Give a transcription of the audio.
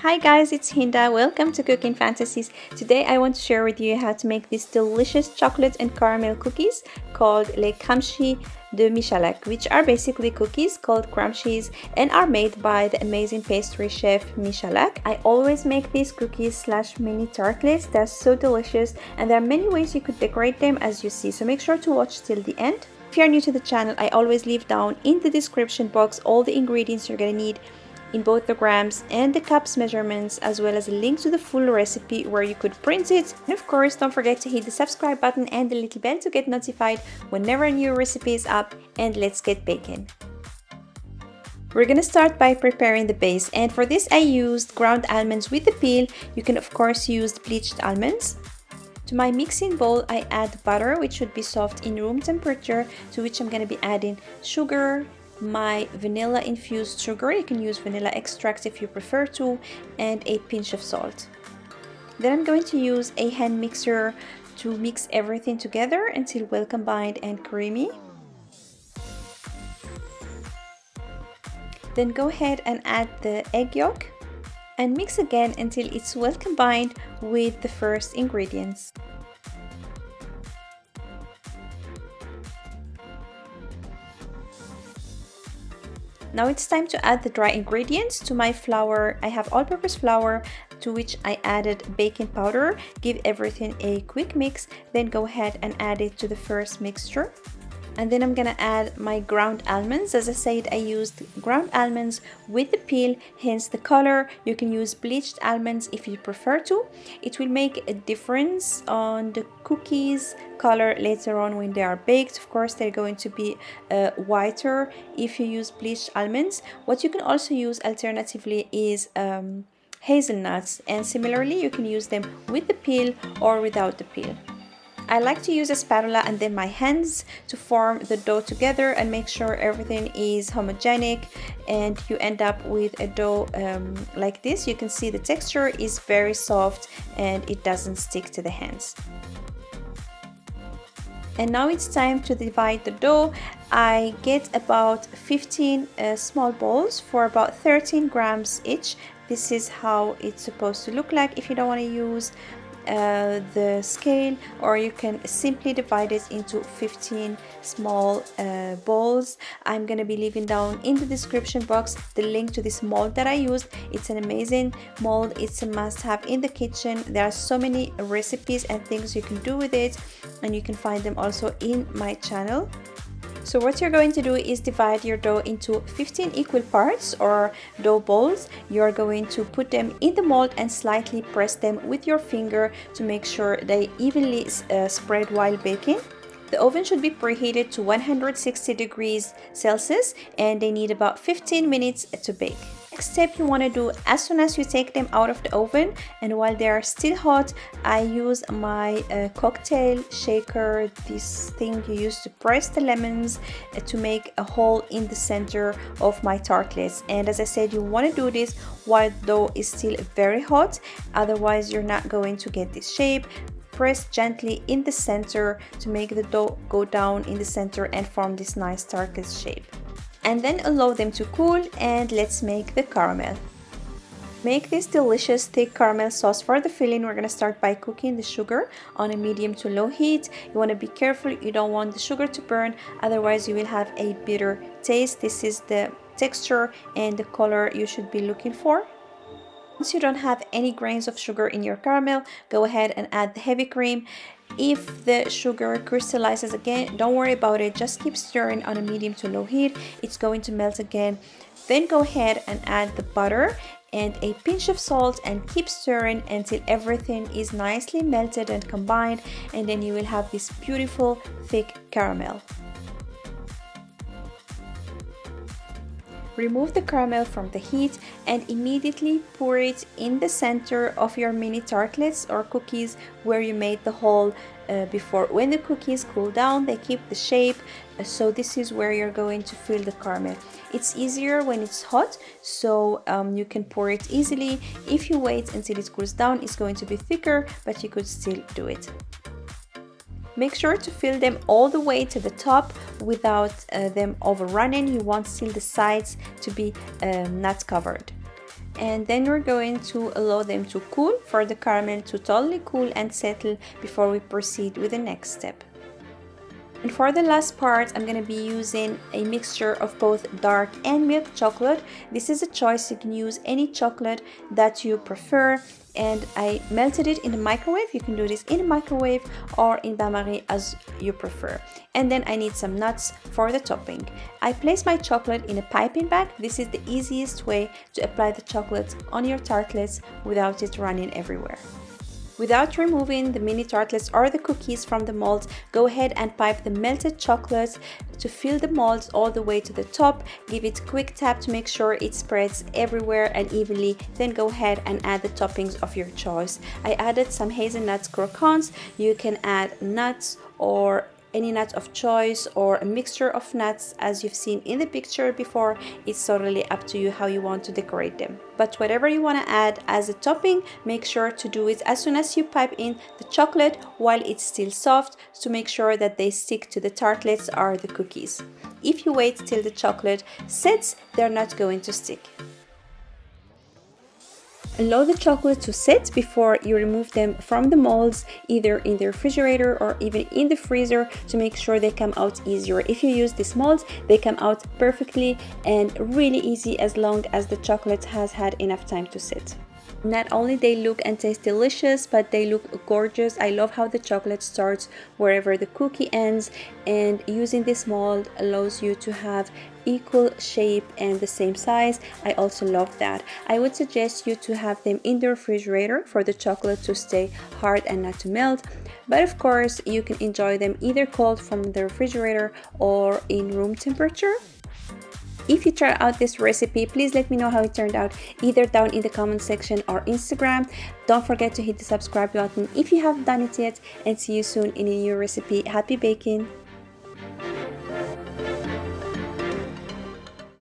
Hi guys, it's Hinda. Welcome to Cooking Fantasies. Today I want to share with you how to make these delicious chocolate and caramel cookies called les Krumchy de Michalak, which are basically cookies called crunchies and are made by the amazing pastry chef Michalak. I always make these cookies slash mini tartlets. They're so delicious and there are many ways you could decorate them as you see, so make sure to watch till the end. If you're new to the channel, I always leave down in the description box all the ingredients you're gonna need in both the grams and the cups measurements, as well as a link to the full recipe where you could print it. And of course, don't forget to hit the subscribe button and the little bell to get notified whenever a new recipe is up. And let's get baking. We're gonna start by preparing the base, and for this I used ground almonds with the peel. You can of course use bleached almonds. To my mixing bowl, I add butter, which should be soft in room temperature, to which I'm gonna be adding sugar, my vanilla infused sugar, you can use vanilla extract if you prefer to, and a pinch of salt. Then I'm going to use a hand mixer to mix everything together until well combined and creamy. Then go ahead and add the egg yolk and mix again until it's well combined with the first ingredients. Now it's time to add the dry ingredients. To my flour, I have all-purpose flour, to which I added baking powder. Give everything a quick mix, then go ahead and add it to the first mixture. And then I'm gonna add my ground almonds. As I said, I used ground almonds with the peel, hence the color. You can use bleached almonds if you prefer to. It will make a difference on the cookies color later on when they are baked. Of course, they're going to be whiter if you use bleached almonds. What you can also use alternatively is hazelnuts, and similarly you can use them with the peel or without the peel. I like to use a spatula and then my hands to form the dough together and make sure everything is homogenic, and you end up with a dough like this. You can see the texture is very soft and it doesn't stick to the hands. And now it's time to divide the dough. I get about 15 small balls for about 13 grams each. This is how it's supposed to look like. If you don't want to use the scale, or you can simply divide it into 15 small balls. I'm gonna be leaving down in the description box the link to this mold that I used. It's an amazing mold, it's a must-have in the kitchen. There are so many recipes and things you can do with it, and you can find them also in my channel. So what you're going to do is divide your dough into 15 equal parts or dough balls. You're going to put them in the mold and slightly press them with your finger to make sure they evenly spread while baking. The oven should be preheated to 160 degrees Celsius and they need about 15 minutes to bake. Next step you want to do as soon as you take them out of the oven, and while they are still hot, I use my cocktail shaker, this thing you use to press the lemons to make a hole in the center of my tartlets. And as I said, you want to do this while the dough is still very hot, otherwise you're not going to get this shape. Press gently in the center to make the dough go down in the center and form this nice tartlet shape. And then allow them to cool, and let's make the caramel. Make this delicious thick caramel sauce. For the filling, we're going to start by cooking the sugar on a medium to low heat. You want to be careful, you don't want the sugar to burn, otherwise you will have a bitter taste. This is the texture and the color you should be looking for. Once you don't have any grains of sugar in your caramel, go ahead and add the heavy cream. If the sugar crystallizes again, don't worry about it, just keep stirring on a medium to low heat. It's going to melt again. Then go ahead and add the butter and a pinch of salt and keep stirring until everything is nicely melted and combined, and then you will have this beautiful thick caramel. Remove the caramel from the heat and immediately pour it in the center of your mini tartlets or cookies where you made the hole before. When the cookies cool down, they keep the shape, so this is where you're going to fill the caramel. It's easier when it's hot, so you can pour it easily. If you wait until it cools down, it's going to be thicker, but you could still do it. Make sure to fill them all the way to the top without them overrunning. You want still the sides to be not covered. and then we're going to allow them to cool, for the caramel to totally cool and settle before we proceed with the next step. And for the last part, I'm going to be using a mixture of both dark and milk chocolate. This is a choice. You can use any chocolate that you prefer. And I melted it in the microwave. You can do this in the microwave or in bain-marie as you prefer. And then I need some nuts for the topping. I place my chocolate in a piping bag. This is the easiest way to apply the chocolate on your tartlets without it running everywhere. Without removing the mini tartlets or the cookies from the molds, go ahead and pipe the melted chocolate to fill the molds all the way to the top. Give it a quick tap to make sure it spreads everywhere and evenly. Then go ahead and add the toppings of your choice. I added some hazelnut croissants. You can add nuts or any nut of choice or a mixture of nuts as you've seen in the picture before. It's totally up to you how you want to decorate them. But whatever you want to add as a topping, make sure to do it as soon as you pipe in the chocolate while it's still soft, to make sure that they stick to the tartlets or the cookies. If you wait till the chocolate sets, they're not going to stick. Allow the chocolate to set before you remove them from the molds, either in the refrigerator or even in the freezer, to make sure they come out easier. If you use these molds, they come out perfectly and really easy as long as the chocolate has had enough time to set. Not only they look and taste delicious, but they look gorgeous. I love how the chocolate starts wherever the cookie ends, and using this mold allows you to have equal shape and the same size. I also love that. I would suggest you to have them in the refrigerator for the chocolate to stay hard and not to melt. But of course, you can enjoy them either cold from the refrigerator or in room temperature. If you try out this recipe, please let me know how it turned out, either down in the comment section or Instagram. Don't forget to hit the subscribe button if you haven't done it yet, and see you soon in a new recipe. Happy baking!